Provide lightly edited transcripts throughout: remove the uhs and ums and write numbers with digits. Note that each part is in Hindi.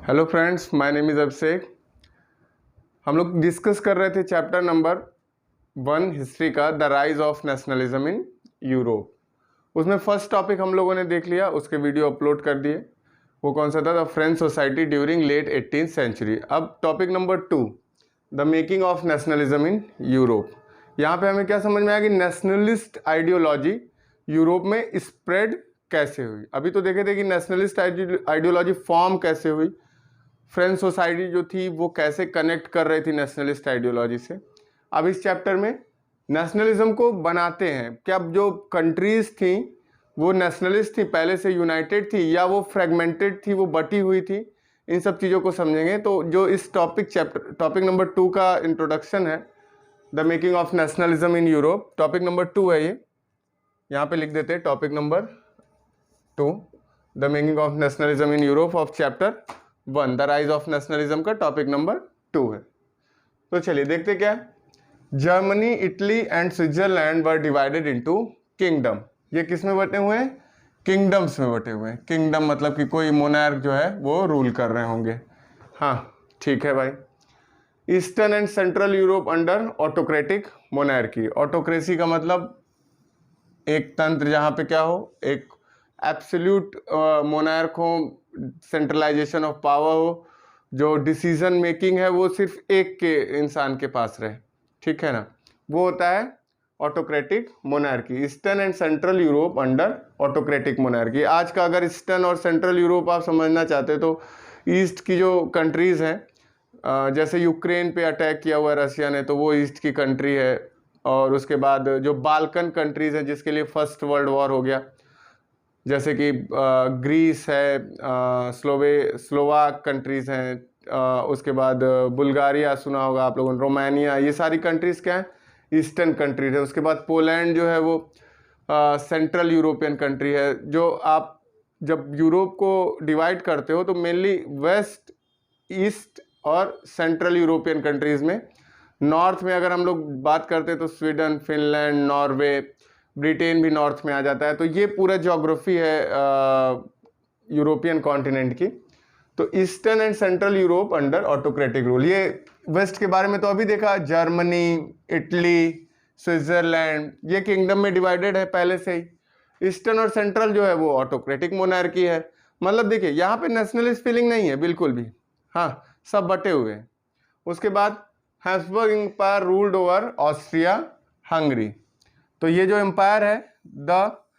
Hello friends, my name is Abhishek. हम लोग डिस्कस कर रहे थे चैप्टर नंबर 1 हिस्ट्री का, the rise of nationalism in Europe. उसमें फर्स्ट टॉपिक हम लोगों ने देख लिया, उसके वीडियो अपलोड कर दिए। वो कौन सा था? The French society during late 18th century. अब topic number 2, the making of nationalism in Europe. यहाँ पे हमें क्या समझ में आया कि नेशनलिस्ट आइडियोलॉजी यूरोप में स्प्रेड कैसे हुई। अभी तो देखे थे कि नेशनलिस्ट आइडियोलॉजी फॉर्म कैसे हुई, फ्रेंच सोसाइटी जो थी वो कैसे कनेक्ट कर रही थी नेशनलिस्ट आइडियोलॉजी से। अब इस चैप्टर में नेशनलिज्म को बनाते हैं क्या, जो कंट्रीज थी वो नेशनलिस्ट थी, पहले से यूनाइटेड थी या वो फ्रेगमेंटेड थी, वो बटी हुई थी, इन सब चीज़ों को समझेंगे। तो जो इस टॉपिक नंबर 2 का इंट्रोडक्शन है, the making of nationalism in Europe, topic number 2 है ये। यहाँ पे लिख देते हैं topic number 2, the making of nationalism in Europe of chapter 1, the rise of nationalism का टॉपिक नंबर 2 है। तो चलिए देखते क्या है। Germany, Italy and Switzerland were divided into kingdom. ये किस में बटे हुए हैं? किंगडम्स में बटे हुए हैं। किंगडम मतलब कि कोई मोनार्क जो है वो रूल कर रहे होंगे। हाँ ठीक है भाई। Eastern and central Europe under autocratic monarchy. Autocracy का मतलब एक तंत्र जहाँ पे क्या हो, एक एब्सोल्यूट मोनार्क हो, सेंट्रलाइजेशन ऑफ पावर हो, जो डिसीजन मेकिंग है वो सिर्फ एक के इंसान के पास रहे, ठीक है ना, वो होता है autocratic monarchy. Eastern and central Europe under autocratic monarchy. आज का अगर ईस्टर्न और सेंट्रल यूरोप आप समझना चाहते हो तो ईस्ट की जो कंट्रीज़ हैं, जैसे यूक्रेन पे अटैक किया हुआ है रशिया ने, तो वो ईस्ट की कंट्री है। और उसके बाद जो बाल्कन कंट्रीज़ हैं जिसके लिए फर्स्ट वर्ल्ड वॉर हो गया, जैसे कि ग्रीस है, स्लोवाक कंट्रीज़ हैं, उसके बाद बुल्गारिया सुना होगा आप लोगों ने, रोमानिया, ये सारी कंट्रीज़ क्या हैं? ईस्टर्न कंट्रीज है। उसके बाद पोलैंड जो है वो सेंट्रल यूरोपियन कंट्री है। जो आप जब यूरोप को डिवाइड करते हो तो मेनली वेस्ट, ईस्ट और सेंट्रल यूरोपियन कंट्रीज़ में, नॉर्थ में अगर हम लोग बात करते हैं तो स्वीडन, फिनलैंड, नॉर्वे, ब्रिटेन भी नॉर्थ में आ जाता है। तो ये पूरा ज्योग्राफी है यूरोपियन कॉन्टिनेंट की। तो eastern and central Europe under autocratic rule. ये वेस्ट के बारे में तो अभी देखा, जर्मनी, इटली, स्विट्जरलैंड, ये किंगडम में डिवाइडेड है पहले से ही। ईस्टर्न और सेंट्रल जो है वो ऑटोक्रेटिक मोनार्की है। मतलब देखिए यहाँ पे नेशनलिस्ट फीलिंग नहीं है बिल्कुल भी, हाँ सब बटे हुए हैं। उसके बाद Habsburg empire ruled over Austria Hungary. तो ये जो एम्पायर है, द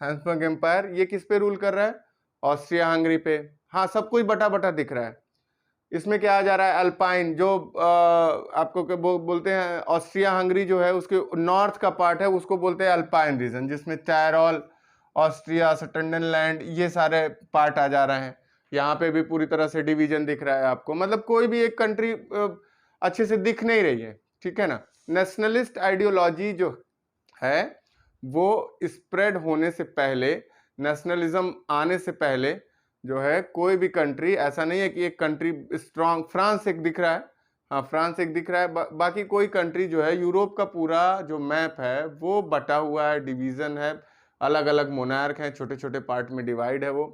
हैब्सबर्ग एम्पायर, ये किस पे रूल कर रहा है? ऑस्ट्रिया हंगरी पे। हाँ सब कुछ बटा बटा दिख रहा है। इसमें क्या आ जा रहा है? अल्पाइन, जो आपको बोलते हैं, ऑस्ट्रिया हंगरी जो है उसके नॉर्थ का पार्ट है, उसको बोलते हैं अल्पाइन रीजन, जिसमें टायरोल, ऑस्ट्रिया, सटरलैंड, ये सारे पार्ट आ जा रहे हैं। यहाँ पे भी पूरी तरह से डिवीजन दिख रहा है आपको। मतलब कोई भी एक कंट्री अच्छे से दिख नहीं रही है, ठीक है ना। नेशनलिस्ट आइडियोलॉजी जो है वो स्प्रेड होने से पहले, नेशनलिज्म आने से पहले जो है, कोई भी कंट्री ऐसा नहीं है कि एक कंट्री स्ट्रांग, फ्रांस एक दिख रहा है, हाँ फ्रांस एक दिख रहा है, बाकी कोई कंट्री जो है, यूरोप का पूरा जो मैप है वो बटा हुआ है, डिवीजन है, अलग अलग मोनार्क हैं, छोटे छोटे पार्ट में डिवाइड है वो।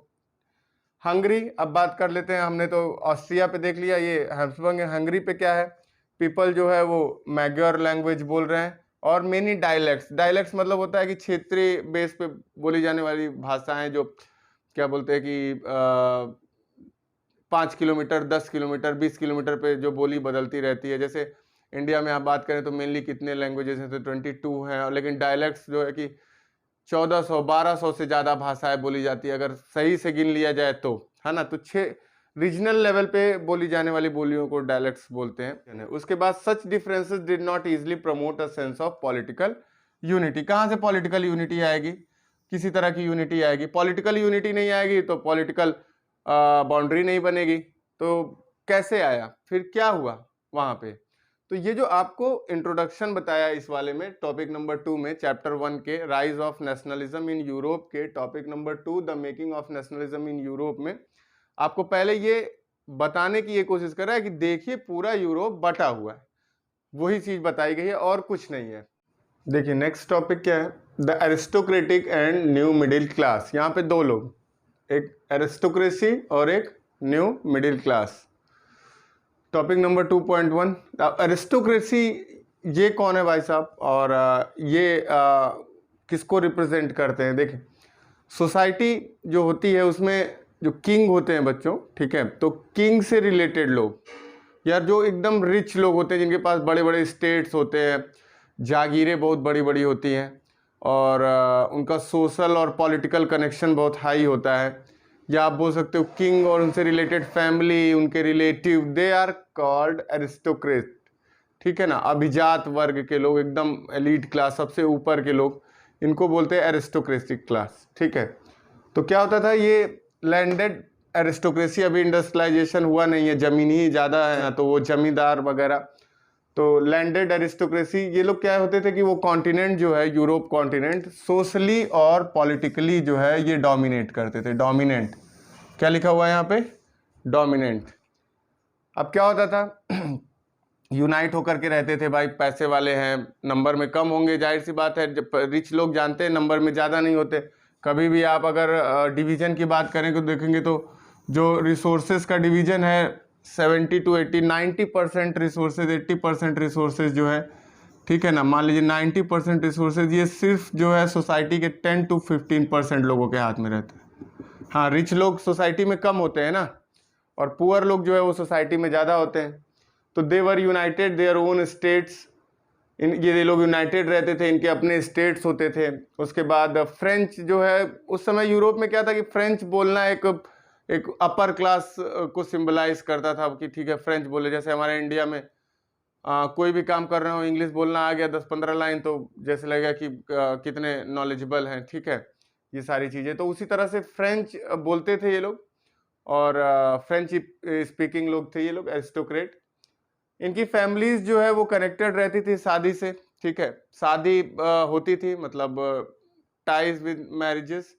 हंगरी, अब बात कर लेते हैं। हमने तो ऑस्ट्रिया पे देख लिया, ये हैब्सबर्ग हंगरी पे क्या है? पीपल जो है वो मैग्योर लैंग्वेज बोल रहे हैं और मेनी डायलेक्ट्स। डायलेक्ट्स मतलब होता है कि क्षेत्रीय बेस पे बोली जाने वाली भाषाएं, जो क्या बोलते हैं कि 5 किलोमीटर, 10 किलोमीटर, 20 किलोमीटर पे जो बोली बदलती रहती है। जैसे इंडिया में आप बात करें तो मेनली कितने लैंग्वेजेस हैं? तो 22 हैं, लेकिन डायलेक्ट्स जो है कि 1400, 1200 से ज़्यादा भाषाएं बोली जाती है अगर सही से गिन लिया जाए तो, है ना। तो 6 रीजनल लेवल पे बोली जाने वाली बोलियों को डायलेक्ट्स बोलते हैं। उसके बाद such differences did not easily promote a sense of political unity. कहाँ से पॉलिटिकल यूनिटी आएगी? किसी तरह की यूनिटी आएगी? पॉलिटिकल यूनिटी नहीं आएगी तो पॉलिटिकल बाउंड्री नहीं बनेगी। तो कैसे आया, फिर क्या हुआ वहाँ पे? तो ये जो आपको इंट्रोडक्शन बताया इस वाले में, टॉपिक नंबर 2 में, चैप्टर 1 के rise of nationalism in Europe के topic number 2, the making of nationalism in Europe में, आपको पहले ये बताने की ये कोशिश कर रहा है कि देखिए पूरा यूरोप बटा हुआ है, वही चीज बताई गई है और कुछ नहीं है। देखिए नेक्स्ट टॉपिक क्या है? The aristocratic and new middle class. यहाँ पे दो लोग, एक एरिस्टोक्रेसी और एक new middle class. Topic number 2.1 aristocracy. ये कौन है भाई साहब, और ये किसको रिप्रेजेंट करते हैं? देखें, सोसाइटी जो होती है उसमें जो किंग होते हैं बच्चों, ठीक है, तो किंग से रिलेटेड लोग, यार जो एकदम रिच लोग होते हैं, जिनके पास बड़े बड़े स्टेट्स होते हैं, जागीरें बहुत बड़ी बड़ी होती हैं, और उनका सोशल और पॉलिटिकल कनेक्शन बहुत हाई होता है, या आप बोल सकते हो किंग और उनसे रिलेटेड फैमिली, उनके relative, they are called aristocrat, ठीक है ना। अभिजात वर्ग के लोग, एकदम एलीट क्लास, सबसे ऊपर के लोग, इनको बोलते हैं एरिस्टोक्रेटिक क्लास, ठीक है। तो क्या होता था, ये लैंडेड एरिस्टोक्रेसी, अभी इंडस्ट्रियलाइजेशन हुआ नहीं है, जमीन ही ज़्यादा है, तो वो जमींदार वगैरह, तो लैंडेड एरिस्टोक्रेसी, ये लोग क्या होते थे कि वो कॉन्टिनेंट जो है, यूरोप कॉन्टिनेंट, सोशली और पॉलिटिकली जो है ये डोमिनेट करते थे। डोमिनेंट, क्या लिखा हुआ है यहाँ पे? डोमिनेंट। अब क्या होता था, यूनाइट होकर के रहते थे भाई, पैसे वाले हैं, नंबर में कम होंगे, जाहिर सी बात है, जब रिच लोग जानते हैं नंबर में ज़्यादा नहीं होते। कभी भी आप अगर डिवीज़न की बात करें तो देखेंगे तो जो रिसोर्सेज का डिवीज़न है 70 to 80, 90% रिसोर्सेज, 80% रिसोर्सेज जो है, ठीक है ना, मान लीजिए 90% रिसोर्सेज ये सिर्फ जो है सोसाइटी के 10 to 15% लोगों के हाथ में रहते हैं। हाँ, रिच लोग सोसाइटी में कम होते हैं ना, और पुअर लोग जो है वो सोसाइटी में ज़्यादा होते हैं। तो they were united their own states, ये लोग यूनाइटेड रहते थे, इनके अपने स्टेट्स होते थे। उसके बाद फ्रेंच जो है, उस समय यूरोप में क्या था कि फ्रेंच बोलना एक अपर क्लास को सिंबलाइज करता था कि ठीक है फ्रेंच बोले। जैसे हमारे इंडिया में कोई भी काम कर रहे हो, इंग्लिश बोलना आ गया 10-15 लाइन, तो जैसे लगेगा कि कितने नॉलेजेबल हैं, ठीक है, ये सारी चीज़ें। तो उसी तरह से फ्रेंच बोलते थे ये लोग, और फ्रेंच स्पीकिंग लोग थे ये लोग, एरिस्टोक्रेट। इनकी फैमिलीज जो है वो कनेक्टेड रहती थी शादी से, ठीक है, शादी होती थी, मतलब टाइज विद मैरिजेस।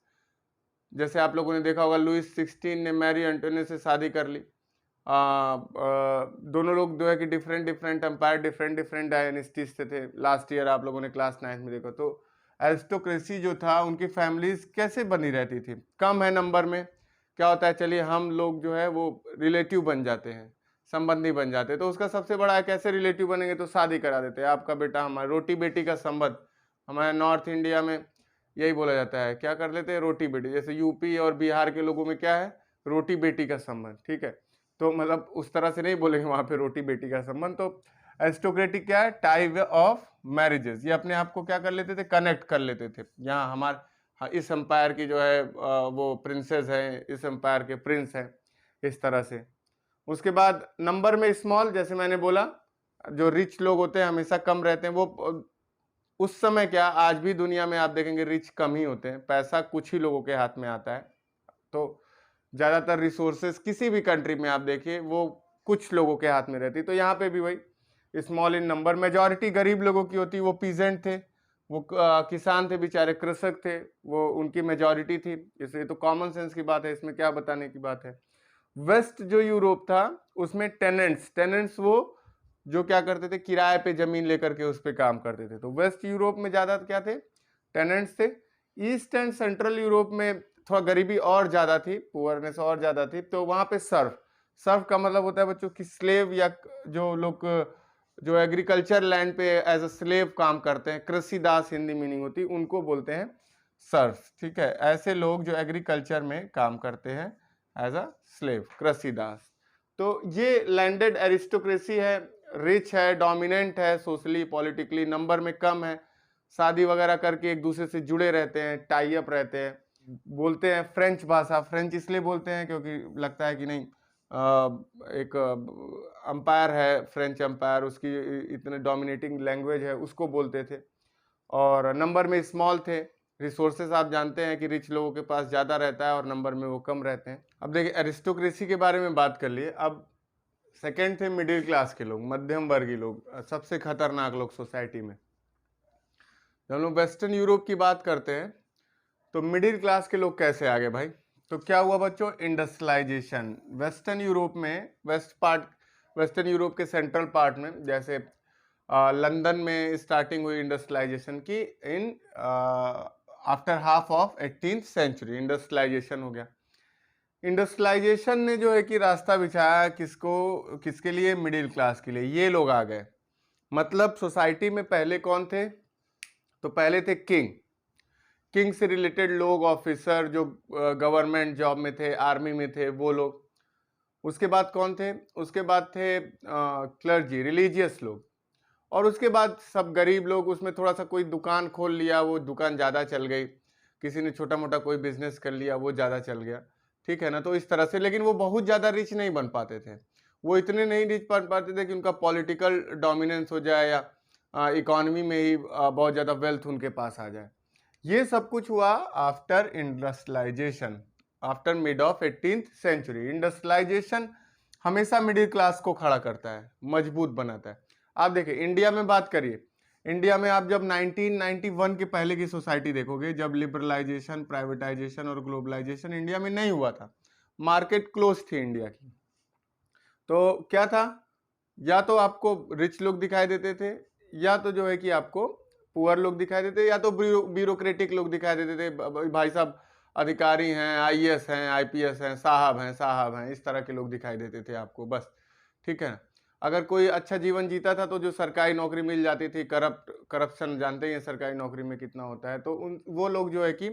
जैसे आप लोगों ने देखा होगा, लुइस 16 ने मैरी एंटोनियो से शादी कर ली। दोनों लोग जो है कि different different empire, different different dynasties से थे। लास्ट ईयर आप लोगों ने क्लास 9 में देखा। तो एरिस्टोक्रेसी जो था, उनकी फैमिलीज कैसे बनी रहती थी? कम है नंबर में, क्या होता है, चलिए हम लोग जो है वो रिलेटिव बन जाते हैं, संबंधी बन जाते हैं। तो उसका सबसे बड़ा है, कैसे रिलेटिव बनेंगे? तो शादी करा देते हैं, आपका बेटा हमारा, रोटी बेटी का संबंध। हमारे नॉर्थ इंडिया में यही बोला जाता है, क्या कर लेते हैं, रोटी बेटी। जैसे यूपी और बिहार के लोगों में क्या है, रोटी बेटी का संबंध, ठीक है। तो मतलब उस तरह से नहीं बोलेंगे वहाँ पे रोटी बेटी का संबंध। तो एरिस्टोक्रेटिक क्या है, टाइप ऑफ मैरिजेस, ये अपने आप को क्या कर लेते थे, कनेक्ट कर लेते थे। यहाँ हमारे इस एम्पायर की जो है वो प्रिंसेस है, इस एम्पायर के प्रिंस हैं, इस तरह से। उसके बाद नंबर में स्मॉल, जैसे मैंने बोला, जो रिच लोग होते हैं हमेशा कम रहते हैं। वो उस समय क्या, आज भी दुनिया में आप देखेंगे रिच कम ही होते हैं, पैसा कुछ ही लोगों के हाथ में आता है। तो ज़्यादातर रिसोर्सेज किसी भी कंट्री में आप देखिए वो कुछ लोगों के हाथ में रहती। तो यहाँ पे भी वही स्मॉल इन नंबर, मेजॉरिटी गरीब लोगों की होती। वो पीजेंट थे, वो किसान थे बेचारे, कृषक थे, वो उनकी मेजॉरिटी थी। इसलिए तो कॉमन सेंस की बात है, इसमें क्या बताने की बात है। वेस्ट जो यूरोप था उसमें टेनेंट्स वो जो क्या करते थे, किराए पे जमीन लेकर के उस पर काम करते थे। तो वेस्ट यूरोप में ज़्यादा क्या थे, टेनेंट्स थे। ईस्ट एंड सेंट्रल यूरोप में थोड़ा गरीबी और ज़्यादा थी, पुअरनेस और ज़्यादा थी। तो वहाँ पे सर्फ का मतलब होता है बच्चों की स्लेव, या जो लोग जो एग्रीकल्चर लैंड पे एज अ स्लेव काम करते हैं, कृषि दास हिंदी मीनिंग होती है, उनको बोलते हैं सर्फ, ठीक है। ऐसे लोग जो एग्रीकल्चर में काम करते हैं एज अ स्लेव, कृषि दास। तो ये लैंडेड एरिस्टोक्रेसी है, रिच है, डोमिनेंट है, सोशली पॉलिटिकली नंबर में कम है, शादी वगैरह करके एक दूसरे से जुड़े रहते हैं, टाई अप रहते हैं। बोलते हैं फ्रेंच भाषा, फ्रेंच इसलिए बोलते हैं क्योंकि लगता है कि नहीं एक अंपायर है, फ्रेंच अंपायर, उसकी इतने डोमिनेटिंग लैंग्वेज है, उसको बोलते थे। और नंबर में स्मॉल थे। रिसोर्सेज आप जानते हैं कि रिच लोगों के पास ज़्यादा रहता है और नंबर में वो कम रहते हैं। अब देखिए एरिस्टोक्रेसी के बारे में बात कर लिए। अब सेकंड थे मिडिल क्लास के लोग, मध्यम वर्गीय लोग, सबसे खतरनाक लोग सोसाइटी में। जब हम लोग वेस्टर्न यूरोप की बात करते हैं तो मिडिल क्लास के लोग कैसे आ गए भाई? तो क्या हुआ बच्चों, इंडस्ट्रियलाइजेशन। वेस्टर्न यूरोप में, वेस्टर्न यूरोप के सेंट्रल पार्ट में, जैसे लंदन में स्टार्टिंग हुई इंडस्ट्रियलाइजेशन की in after half of 18th century industrialisation हो गया। इंडस्ट्रियलाइजेशन ने जो है कि रास्ता बिछाया किसको, किसके लिए, मिडिल क्लास के लिए। ये लोग आ गए। मतलब सोसाइटी में पहले कौन थे, तो पहले थे किंग से रिलेटेड लोग, ऑफिसर जो गवर्नमेंट जॉब में थे, आर्मी में थे, वो लोग। उसके बाद कौन थे, उसके बाद थे क्लर्जी, रिलीजियस लोग। और उसके बाद सब गरीब लोग, उसमें थोड़ा सा कोई दुकान खोल लिया, वो दुकान ज़्यादा चल गई, किसी ने छोटा मोटा कोई बिजनेस कर लिया, वो ज़्यादा चल गया, ठीक है ना। तो इस तरह से, लेकिन वो बहुत ज़्यादा रिच नहीं बन पाते थे, वो इतने नहीं रिच बन पाते थे कि उनका पॉलिटिकल डोमिनेंस हो जाए या इकोनॉमी में ही बहुत ज़्यादा वेल्थ उनके पास आ जाए। ये सब कुछ हुआ after industrialisation, after mid of 18th century. Industrialisation हमेशा मिडिल क्लास को खड़ा करता है, मजबूत बनाता है। आप देखिए इंडिया में बात करिए, इंडिया में आप जब 1991 के पहले की सोसाइटी देखोगे, जब लिबरलाइजेशन, प्राइवेटाइजेशन और ग्लोबलाइजेशन इंडिया में नहीं हुआ था, मार्केट क्लोज थी इंडिया की, तो क्या था, या तो आपको रिच लोग दिखाई देते थे, या तो जो है कि आपको पुअर लोग दिखाई देते, या तो ब्यूरोक्रेटिक लोग दिखाई देते थे, भाई साहब अधिकारी हैं, आईएएस हैं, आईपीएस हैं, साहब हैं, इस तरह के लोग दिखाई देते थे आपको, बस, ठीक है। अगर कोई अच्छा जीवन जीता था तो जो सरकारी नौकरी मिल जाती थी, करप्शन जानते हैं सरकारी नौकरी में कितना होता है, तो वो लोग जो है कि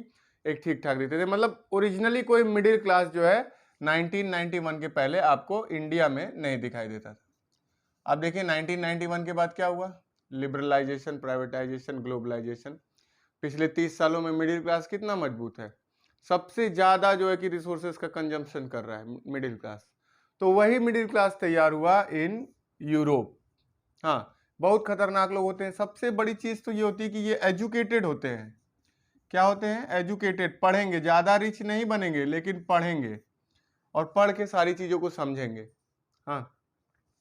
एक ठीक ठाक रहते थे। मतलब ओरिजिनली कोई मिडिल क्लास जो है 1991 के पहले आपको इंडिया में नहीं दिखाई देता था। अब देखिए 1991 के बाद क्या हुआ, लिबरलाइजेशन, प्राइवेटाइजेशन, ग्लोबलाइजेशन। पिछले 30 सालों में मिडिल क्लास कितना मजबूत है, सबसे ज्यादा जो है कि रिसोर्सेज का कंजम्पशन कर रहा है मिडिल क्लास। तो वही मिडिल क्लास तैयार हुआ इन यूरोप। हाँ, बहुत खतरनाक लोग होते हैं। सबसे बड़ी चीज तो ये होती है कि ये एजुकेटेड होते हैं। क्या होते हैं, एजुकेटेड, पढ़ेंगे, ज्यादा रिच नहीं बनेंगे लेकिन पढ़ेंगे, और पढ़ के सारी चीजों को समझेंगे। हाँ,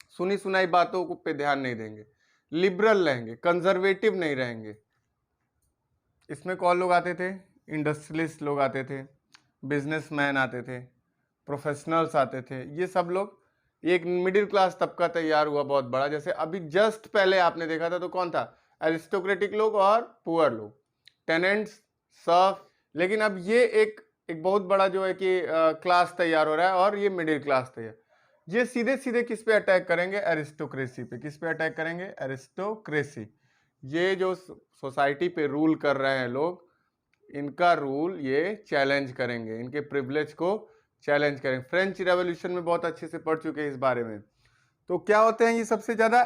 सुनी सुनाई बातों को पे ध्यान नहीं देंगे, लिबरल रहेंगे, कंजर्वेटिव नहीं रहेंगे। इसमें कौन लोग आते थे, इंडस्ट्रियलिस्ट लोग आते थे, बिजनेसमैन आते थे, प्रोफेशनल्स आते थे, ये सब लोग, एक मिडिल क्लास तबका तैयार हुआ बहुत बड़ा। जैसे अभी जस्ट पहले आपने देखा था तो कौन था, एरिस्टोक्रेटिक लोग और पुअर लोग, टेनेंट्स, सर्फ। लेकिन अब ये एक बहुत बड़ा जो है कि क्लास तैयार हो रहा है, और ये मिडिल क्लास तैयार। ये सीधे सीधे किस पे अटैक करेंगे, एरिस्टोक्रेसी पे। किस पे अटैक करेंगे, एरिस्टोक्रेसी। ये जो सोसाइटी पे रूल कर रहे हैं लोग, इनका रूल ये चैलेंज करेंगे, इनके प्रिविलेज को चैलेंज करेंगे। फ्रेंच रेवोल्यूशन में बहुत अच्छे से पढ़ चुके हैं इस बारे में। तो क्या होते हैं ये सबसे ज्यादा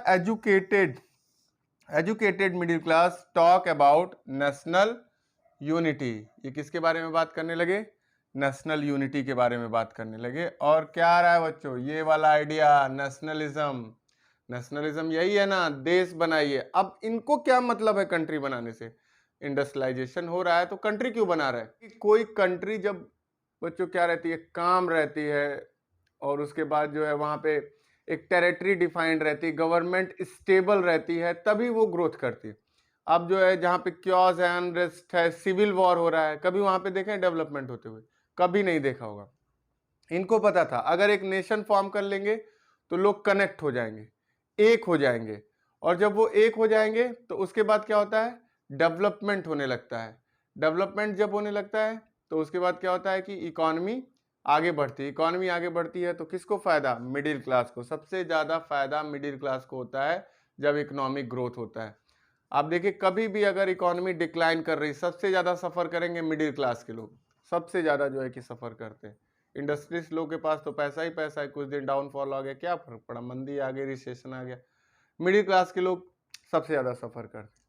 educated middle class, talk about national unity. ये किसके बारे में बात करने लगे, नेशनल यूनिटी के बारे में बात करने लगे। और क्या आ रहा है बच्चों, ये वाला आइडिया, नेशनलिज्म। नेशनलिज्म यही है ना, देश बनाइए। अब इनको क्या मतलब है कंट्री बनाने से, इंडस्ट्रियलाइजेशन हो रहा है तो कंट्री क्यों बना रहा है। कोई कंट्री जब बच्चों क्या रहती है, काम रहती है, और उसके बाद जो है वहां पे एक टेरिटरी डिफाइंड रहती है, गवर्नमेंट स्टेबल रहती है, तभी वो ग्रोथ करती है। अब जो है जहाँ पे क्योस है, अनरेस्ट है, सिविल वॉर हो रहा है, कभी वहां पे देखें डेवलपमेंट होते हुए, कभी नहीं देखा होगा। इनको पता था अगर एक नेशन फॉर्म कर लेंगे तो लोग कनेक्ट हो जाएंगे, एक हो जाएंगे, और जब वो एक हो जाएंगे तो उसके बाद क्या होता है, डेवलपमेंट होने लगता है। डेवलपमेंट जब होने लगता है तो उसके बाद क्या होता है कि इकोनॉमी आगे बढ़ती है। इकोनॉमी आगे बढ़ती है तो किसको फायदा, मिडिल क्लास को। सबसे ज्यादा फायदा मिडिल क्लास को होता है जब इकोनॉमिक ग्रोथ होता है। आप देखिए कभी भी अगर इकोनॉमी डिक्लाइन कर रही, सबसे ज्यादा सफर करेंगे मिडिल क्लास के लोग, सबसे ज्यादा जो है कि सफर करते हैं। इंडस्ट्रीज लोग के पास तो पैसा ही पैसा है, कुछ दिन डाउनफॉल आ गया, क्या फर्क पड़ा, मंदी आ गई, रिसेशन आ गया। मिडिल क्लास के लोग सबसे ज्यादा सफर करते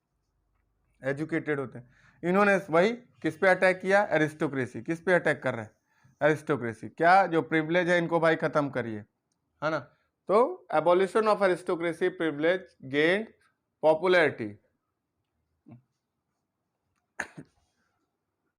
हैं, एजुकेटेड होते हैं। इन्होंने वही किस पे अटैक किया, एरिस्टोक्रेसी। किस पे अटैक कर रहे हैं, एरिस्टोक्रेसी। क्या जो प्रिविलेज है इनको भाई खत्म करिए, है ना। तो abolition of aristocracy, privilege gained popularity.